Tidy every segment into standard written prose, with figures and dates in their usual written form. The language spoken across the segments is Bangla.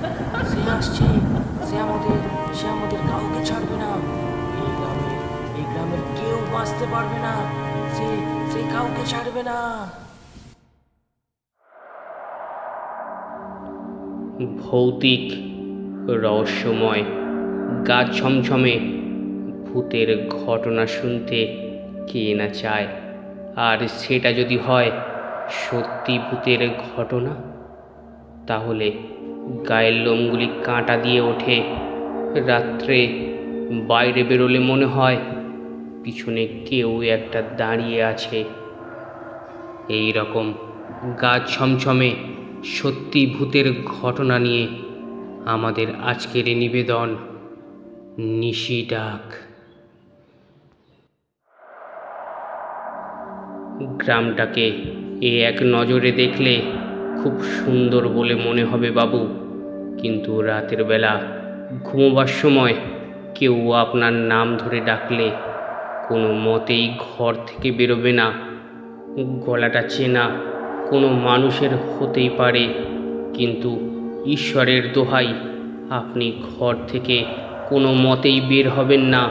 সে আসছে। সে আমাদের সে আমাদের কাউকে ছাড়বে না। এই গ্রামের এই গ্রামের কেউ বাঁচতে পারবে না। সে সে কাউকে ছাড়বে না। ভৌতিক, রহস্যময়, গা ছমছমে ভূতের ঘটনা শুনতে কে না চায়। আর সেটা যদি হয় সত্যি ভূতের ঘটনা, তাহলে গায়ের লোমগুলি কাঁটা দিয়ে ওঠে। রাত্রে বাইরে বেরোলে মনে হয় পিছনে কেউ একটা দাঁড়িয়ে আছে। এই রকম গা ছমছমে সত্যি ভূতের ঘটনা নিয়ে আমাদের আজকের নিবেদন, নিশি ডাক। গ্রামটাকে এক নজরে দেখলে খুব সুন্দর বলে মনে হবে বাবু, কিন্তু রাতের বেলা ঘুমোবার সময় কেউ আপনার নাম ধরে ডাকলে কোনো মতেই ঘর থেকে বেরোবে না। গলাটা চেনা কোনো মানুষের হতেই পারে, কিন্তু ঈশ্বরের দোহাই আপনি ঘর থেকে কোনো মতেই বের হবেন না।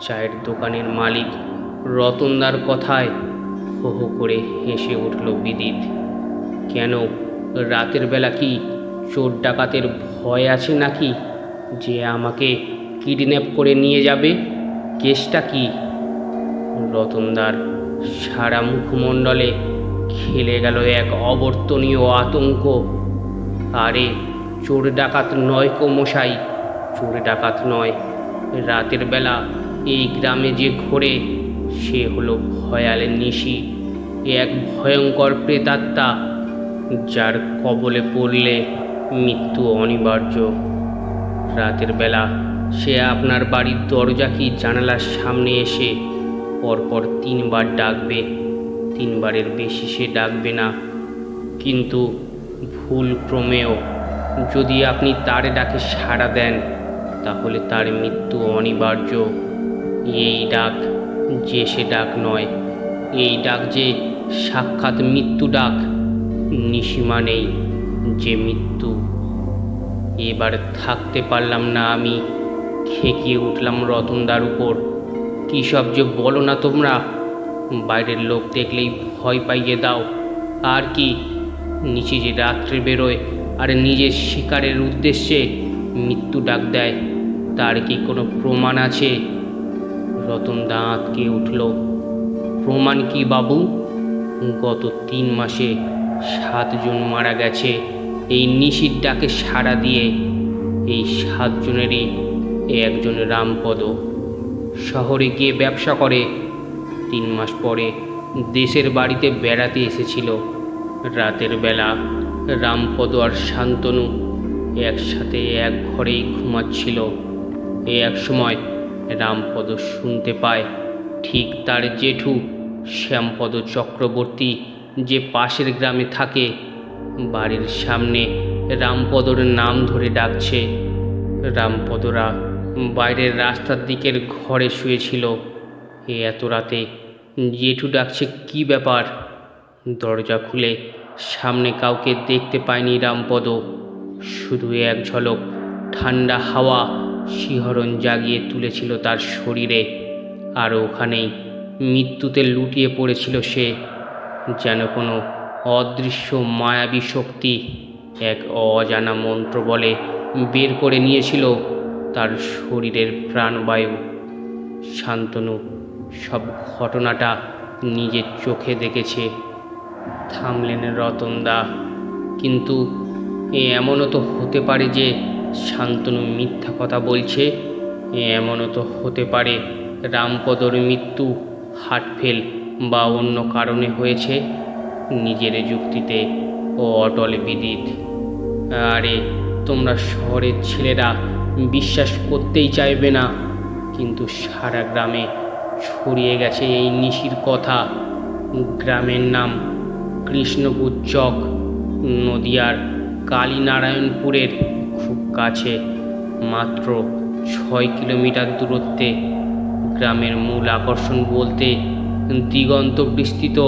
চায়ের দোকানের মালিক রতনদার কথায় হো হো করে হেসে উঠল বিদিত। কেন, রাতের বেলা কি চোর ডাকাতের ভয় আছে নাকি যে আমাকে কিডন্যাপ করে নিয়ে যাবে? কেসটা কি? রতনদার সারা মুখমণ্ডলে খেলে গেল এক অবর্তনীয় আতঙ্ক। আরে চোর ডাকাত নয় কো মশাই, চোর ডাকাত নয়। রাতের বেলা এই গ্রামে যে ঘোরে সে হলো ভয়ালের নিশি, এক ভয়ঙ্কর প্রেতাত্মা যার কবলে পড়লে মৃত্যু অনিবার্য। রাতের বেলা সে আপনার বাড়ির দরজা কি জানালার সামনে এসে পরপর 3 বার ডাকবে। 3 বারের বেশি সে ডাকবে না, কিন্তু ভুল ক্রমেও যদি আপনি তার ডাকে সাড়া দেন তাহলে তার মৃত্যু অনিবার্য। এই ডাক যে সে ডাক নয়, এই ডাক যে সাক্ষাৎ মৃত্যু ডাক। নিশিমা নেই যে মৃত্যু। এবার থাকতে পারলাম না আমি, খেকিয়ে উঠলাম রতনদার উপর। কী সব যে বলো না তোমরা, বাইরের লোক দেখলেই ভয় পাইয়ে দাও। আর কি, নিচে যে রাত্রে বেরোয় আর নিজের শিকারের উদ্দেশ্যে মৃত্যু ডাক দেয়, তার কি কোনো প্রমাণ আছে? রতনদা আঁতকে উঠল। প্রমাণ কি বাবু? গত 3 মাসে 7 জন মারা গেছে এই নিশির ডাকে সাড়া দিয়ে। এই 7 জনেরই একজন রামপদ, শহরে গিয়ে ব্যবসা করে। 3 মাস পরে দেশের বাড়িতে বেড়াতে এসেছিল। রাতের বেলা রামপদ আর শান্তনু একসাথে এক ঘরেই ঘুমাচ্ছিল। এক সময় রামপদ শুনতে পায় ঠিক তার জেঠু শ্যামপদ চক্রবর্তী যে পাশের গ্রামে থাকে, বাড়ির সামনে রামপদর নাম ধরে ডাকছে। রামপদরা বাইরের রাস্তার দিকের ঘরে শুয়েছিল। এত রাতে জেঠু ডাকছে, কি ব্যাপার? দরজা খুলে সামনে কাউকে দেখতে পায়নি রামপদ, শুধু এক ঝলক ঠান্ডা হাওয়া শিহরণ জাগিয়ে তুলেছিল তার শরীরে। আর ওখানেই মৃত্যুতে লুটিয়ে পড়েছিল সে, যেন কোনো অদৃশ্য মায়াবী শক্তি এক অজানা মন্ত্র বলে বের করে নিয়েছিল তার শরীরের প্রাণবায়ু। শান্তনু সব ঘটনাটা নিজের চোখে দেখেছে। থামলেন রতনদা। কিন্তু এমনও তো হতে পারে যে শান্তনু মিথ্যা কথা বলছে। এমনও তো হতে পারে রামপদর মৃত্যু হার্টফেল বা অন্য কারণে হয়েছে। নিজের যুক্তিতে ও অটল বিদিত। আরে তোমরা শহরের ছেলেরা বিশ্বাস করতেই চাইবে না, কিন্তু সারা গ্রামে ছড়িয়ে গেছে এই নিশির কথা। গ্রামের নাম কৃষ্ণপুর চক, নদিয়ার কালীনারায়ণপুরের খুব কাছে, মাত্র 6 কিলোমিটার দূরত্বে। গ্রামের মূল আকর্ষণ বলতে দিগন্ত বিস্তৃত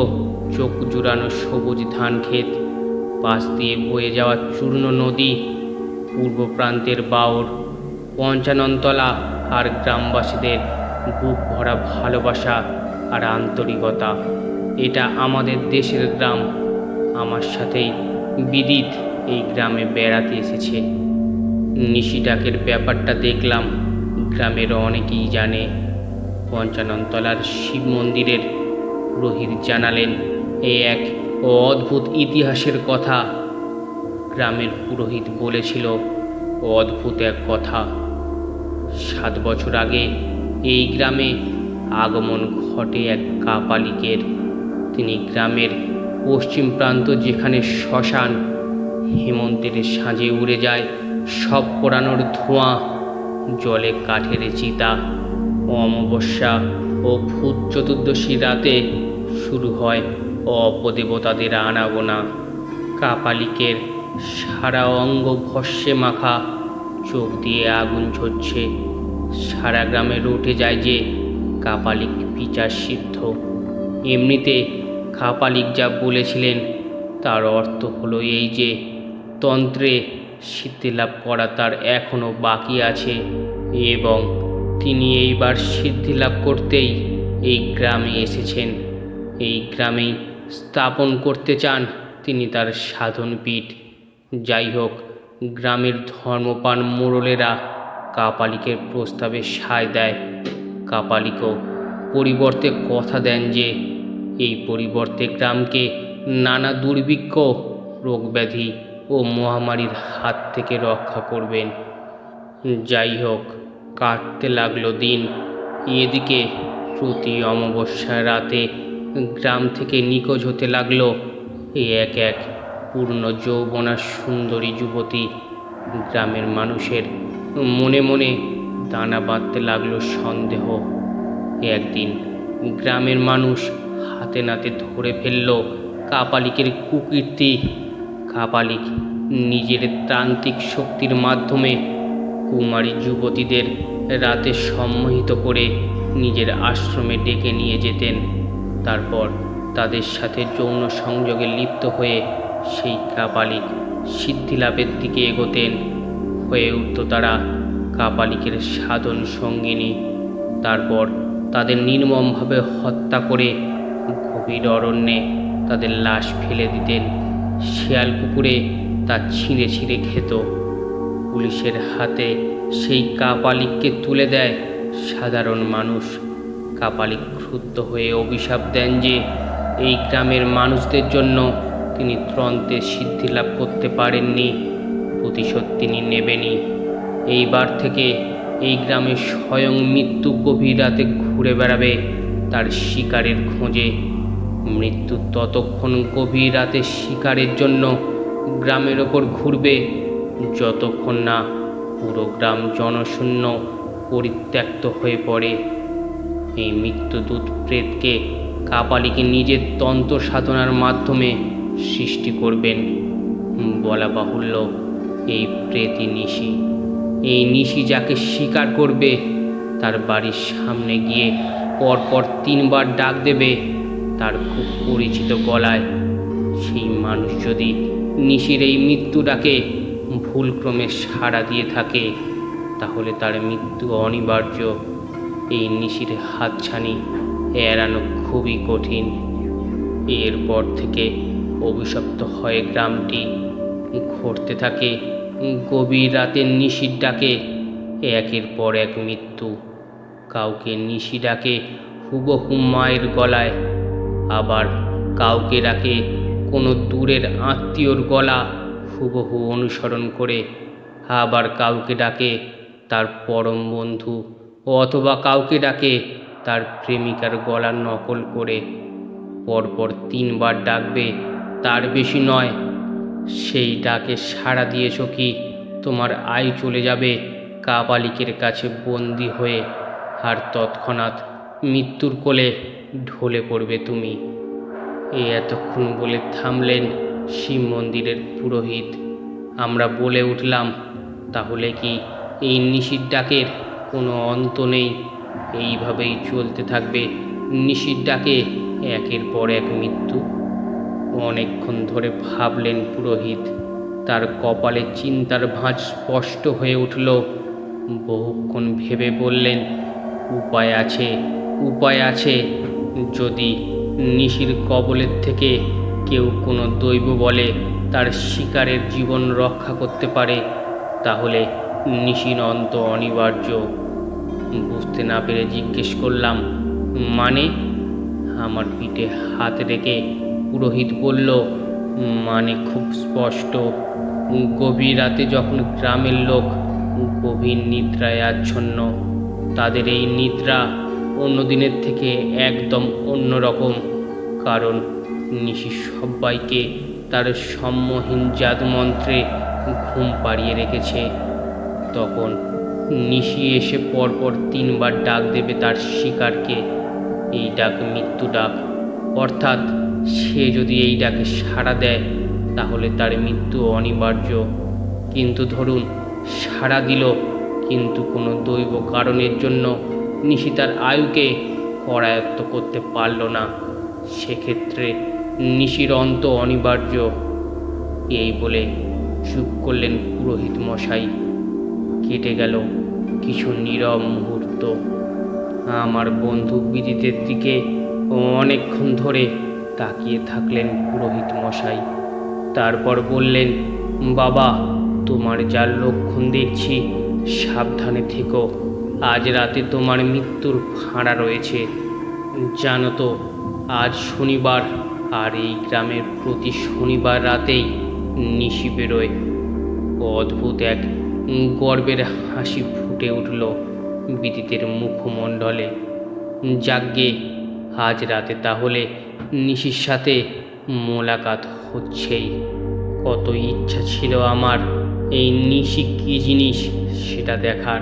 চোখ জুড়ানো সবুজ ধান ক্ষেত, পাশ দিয়ে বয়ে যাওয়া চূর্ণ নদী, পূর্ব প্রান্তের বাউর পঞ্চাননতলা আর গ্রামবাসীদের বুক ভরা ভালোবাসা আর আন্তরিকতা। এটা আমাদের দেশের গ্রাম। আমার সাথেই বিদিত এই গ্রামে বেড়াতে এসেছে। নিশি ডাকের ব্যাপারটা দেখলাম গ্রামের অনেকেই জানে। পঞ্চাননতলার শিব মন্দিরের পুরোহিত জানালেন এই এক অদ্ভুত ইতিহাসের কথা। গ্রামের পুরোহিত বলেছিল অদ্ভুত এক কথা। 7 বছর আগে এই গ্রামে আগমন ঘটে এক কাপালিকের। তিনি গ্রামের পশ্চিম প্রান্ত, যেখানে শ্মশান, হেমন্তের সাঁঝে উড়ে যায় সব পোড়ানোর ধোঁয়া, জলে কাঠের চিতা। অমাবস্যা ও ভূত চতুর্দশী রাতে শুরু হয় অপদেবতাদের আনাগোনা। কাপালিকের সারা অঙ্গ ভস্মে মাখা, চোখ দিয়ে আগুন ঝরছে। সারা গ্রামে রটে যায় যে কাপালিক পিচার সিদ্ধ। এমনিতে কাপালিক যা বলেছিলেন তার অর্থ হলো এই যে তন্ত্রে সিদ্ধি লাভ করা তার এখনও বাকি আছে, এবং তিনি এইবার সিদ্ধি লাভ করতেই এই গ্রামে এসেছেন। এই গ্রামেই স্থাপন করতে চান তিনি তার সাধনপীঠ। যাই হোক, গ্রামের ধর্মপান মোড়লেরা কাপালিকের প্রস্তাবে সায় দেয়। কাপালিকও পরিবর্তে কথা দেন যে এই পরিবর্তে গ্রামকে নানা দুর্ভিক্ষ, রোগব্যাধি ও মহামারীর হাত থেকে রক্ষা করবেন। যাই হোক, কাটতে লাগলো দিন। এদিকে প্রতি অমাবস্যার রাতে গ্রাম থেকে নিখোঁজ হতে লাগলো এক এক পূর্ণ যৌবনা সুন্দরী যুবতী। গ্রামের মানুষের মনে মনে দানা বাঁধতে লাগলো সন্দেহ। একদিন গ্রামের মানুষ হাতে নাতে ধরে ফেলল কাপালিকের কুকীর্তি। কাপালিক নিজের তান্ত্রিক শক্তির মাধ্যমে কুমারী যুবতীদের রাতে সম্মোহিত করে নিজের আশ্রমে ডেকে নিয়ে যেতেন। তারপর তাদের সাথে যৌন সংযোগে লিপ্ত হয়ে সেই কাপালিক সিদ্ধিলাভের দিকে এগোতেন। হয়ে উঠত তারা কাপালিকের সাধন সঙ্গিনী। তারপর তাদের নির্মমভাবে হত্যা করে গভীর অরণ্যে তাদের লাশ ফেলে দিতেন। শেয়াল কুকুরে তা ছিঁড়ে ছিঁড়ে খেত। পুলিশের হাতে সেই কাপালিককে তুলে দেয় সাধারণ মানুষ। কাপালিক ক্রুদ্ধ হয়ে অভিশাপ দেন যে এই গ্রামের মানুষদের জন্য তিনি ত্রন্তে সিদ্ধি লাভ করতে পারেননি, প্রতিশোধ তিনি নেবেনই। এইবার থেকে এই গ্রামে স্বয়ং মৃত্যু গভীর রাতে ঘুরে বেড়াবে তার শিকারের খোঁজে। মৃত্যু ততক্ষণ গভীর রাতে শিকারের জন্য গ্রামের ওপর ঘুরবে যতক্ষণ না পুরো গ্রাম জনশূন্য, পরিত্যক্ত হয়ে পড়ে। এই মৃত্যুদূত প্রেতকে কাপালিকে নিজের তন্ত্র সাধনার মাধ্যমে সৃষ্টি করবেন। বলা বাহুল্য, এই প্রেতই নিশি। এই নিশি যাকে শিকার করবে তার বাড়ির সামনে গিয়ে পরপর 3 বার ডাক দেবে তার খুব পরিচিত গলায়। সেই মানুষ যদি নিশির এই মৃত্যু ডাকে ভুলক্রমে সাড়া দিয়ে থাকে তাহলে তার মৃত্যু অনিবার্য। এই নিশির হাতছানি এড়ানো খুবই কঠিন। এরপর থেকে অভিশপ্ত হয় গ্রামটি। ঘটতে থাকে গভীর রাতের নিশির ডাকে একের পর এক মৃত্যু। কাউকে নিশি ডাকে হুবহু মায়ের গলায়, আবার কাউকে ডাকে কোনো দূরের আত্মীয়র গলা হুবহু অনুসরণ করে, আবার কাউকে ডাকে তার পরম বন্ধু, অথবা কাউকে ডাকে তার প্রেমিকার গলা নকল করে। পরপর 3 বার ডাকবে, তার বেশি নয়। সেই ডাকে সাড়া দিয়েছ কি তোমার আয় চলে যাবে কাপালিকের কাছে বন্দি হয়ে, আর তৎক্ষণাৎ মৃত্যুর কোলে ঢলে পড়বে তুমি। এতক্ষণ বলে থামলেন শিব মন্দিরের পুরোহিত। আমরা বলে উঠলাম, তাহলে কি এই নিশির ডাকের কোনো অন্ত নেই? এইভাবেই চলতে থাকবে নিশির ডাকে একের পর এক মৃত্যু? অনেকক্ষণ ধরে ভাবলেন পুরোহিত। তার কপালে চিন্তার ভাঁজ স্পষ্ট হয়ে উঠল। বহুক্ষণ ভেবে বললেন, উপায় আছে, উপায় আছে। যদি নিশির কবলের থেকে কেউ কোনো দৈব বলে তার শিকারের জীবন রক্ষা করতে পারে, তাহলে নিশির অন্ত অনিবার্য। বুঝতে না পেরে জিজ্ঞেস করলাম, মানে? আমার পিঠে হাত রেখে পুরোহিত বলল, মানে খুব স্পষ্ট। গভীর রাতে যখন গ্রামের লোক গভীর নিদ্রায় আচ্ছন্ন, তাদের এই নিদ্রা অন্য দিনের থেকে একদম অন্যরকম। কারণ নিশি সবাইকে তার সম্মোহীন জাদুমন্ত্রে ঘুম পাড়িয়ে রেখেছে। তখন নিশি এসে পরপর 3 বার ডাক দেবে তার শিকারকে। এই ডাক মৃত্যু ডাক, অর্থাৎ সে যদি এই ডাকে সাড়া দেয় তাহলে তার মৃত্যু অনিবার্য। কিন্তু ধরুন সাড়া দিল, কিন্তু কোনো দৈব কারণের জন্য নিশি তার আয়ুকে করায়ত্ত করতে পারল না, সেক্ষেত্রে নিশির অন্ত অনিবার্য। এই বলে চুপ করলেন পুরোহিত মশাই। কেটে গেল কিছু নীরব মুহূর্ত। আমার বন্ধু বিদিতের দিকে অনেকক্ষণ ধরে তাকিয়ে থাকলেন পুরোহিত মশাই। তারপর বললেন, বাবা, তোমার যার লক্ষণ দেখছি, সাবধানে থেকো। আজ রাতে তোমার মৃত্যুর ফাঁড়া রয়েছে। জানো তো, আজ শনিবার, আর এই গ্রামের প্রতি শনিবার রাতেই নিশি বেরোয়। অদ্ভুত এক গর্বের হাসি ফুটে উঠল বিদিতের মুখমণ্ডলে। যাগ্গে, আজ রাতে তাহলে নিশির সাথে মোলাকাত হচ্ছেই। কত ইচ্ছা ছিল আমার এই নিশি কী জিনিস সেটা দেখার,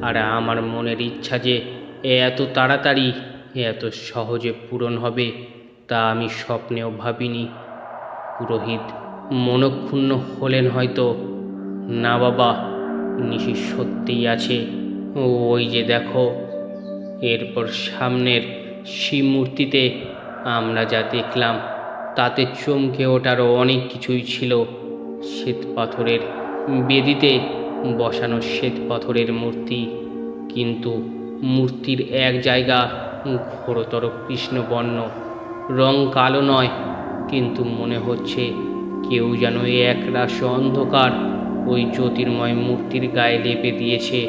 আর আমার মনের ইচ্ছা যে এত তাড়াতাড়ি এত সহজে পূরণ হবে তা আমি স্বপ্নেও ভাবিনি। পুরোহিত মনক্ষুণ্ণ হলেন হয়তো। না বাবা, নিশি সত্যিই আছে, ওই যে দেখো। এরপর সামনের শিব মূর্তিতে আমরা যা দেখলাম তাতে চমকে ওঠারও অনেক কিছুই ছিল। শ্বেত পাথরের বেদিতে বসানো শ্বেত পাথরের মূর্তি, কিন্তু মূর্তির এক জায়গা ঘোরতর কৃষ্ণবর্ণ, রং কালো নয়, কিন্তু মনে হচ্ছে কেউ যেন একরাশ অন্ধকার ওই জ্যোতির্ময় মূর্তির গায়ে লেপে দিয়েছে।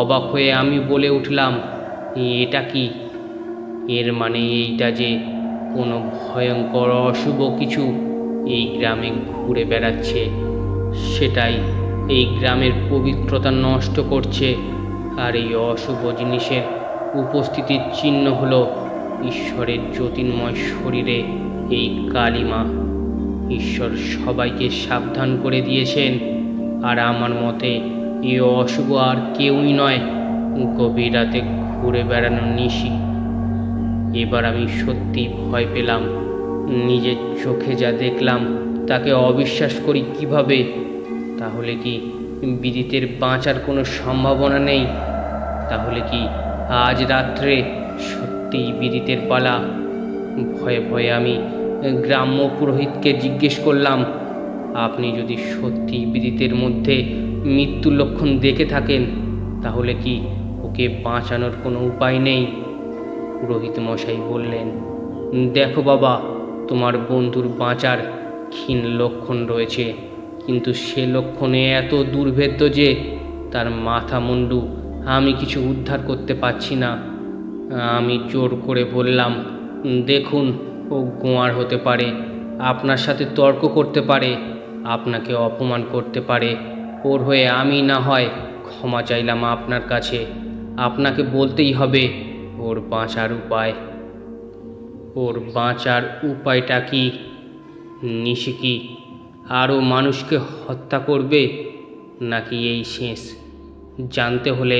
অবাক হয়ে আমি বলে উঠলাম, এটা কি? এর মানে এইটা যে কোনো ভয়ঙ্কর অশুভ কিছু এই গ্রামে ঘুরে বেড়াচ্ছে, সেটাই এই গ্রামের পবিত্রতা নষ্ট করছে। আর এই অশুভ জিনিসের উপস্থিতির চিহ্ন হলো ঈশ্বরের জ্যোতির্ময় শরীরে এই কালিমা। ঈশ্বর সবাইকে সাবধান করে দিয়েছেন, আর আমার মতে এই অশুভ আর কেউই নয়, গভীর রাতে ঘুরে বেড়ানো নিশি। এবার আমি সত্যি ভয় পেলাম। নিজের চোখে যা দেখলাম তাকে অবিশ্বাস করি কিভাবে? তাহলে কি বিদিতের বাঁচার কোনো সম্ভাবনা নেই? তাহলে কি আজ রাত্রে সত্যিই বিদিতের পালা? ভয়ে ভয়ে আমি গ্রাম্য পুরোহিতকে জিজ্ঞেস করলাম, আপনি যদি সত্যি বিদিতের মধ্যে মৃত্যুর লক্ষণ দেখে থাকেন তাহলে কি ওকে বাঁচানোর কোনো উপায় নেই? পুরোহিত মশাই বললেন, দেখো বাবা, তোমার বন্ধুর বাঁচার ক্ষীণ লক্ষণ রয়েছে, কিন্তু সে লক্ষণে এত দুর্ভেদ্য যে তার মাথা মুন্ডু আমি কিছু উদ্ধার করতে পারছি না। আমি জোর করে বললাম, দেখুন, ও গোয়ার হতে পারে, আপনার সাথে তর্ক করতে পারে, আপনাকে অপমান করতে পারে। ওর হয়ে আমি না হয় ক্ষমা চাইলাম আপনার কাছে। আপনাকে বলতেই হবে ওর বাঁচার উপায়। ওর বাঁচার উপায়টা কি? নিশি কি আরও মানুষকে হত্যা করবে, নাকি এই শেষ? জানতে হলে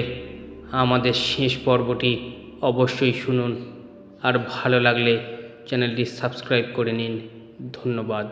আমাদের শেষ পর্বটি অবশ্যই শুনুন, আর ভালো লাগলে চ্যানেলটি সাবস্ক্রাইব করে নিন। ধন্যবাদ।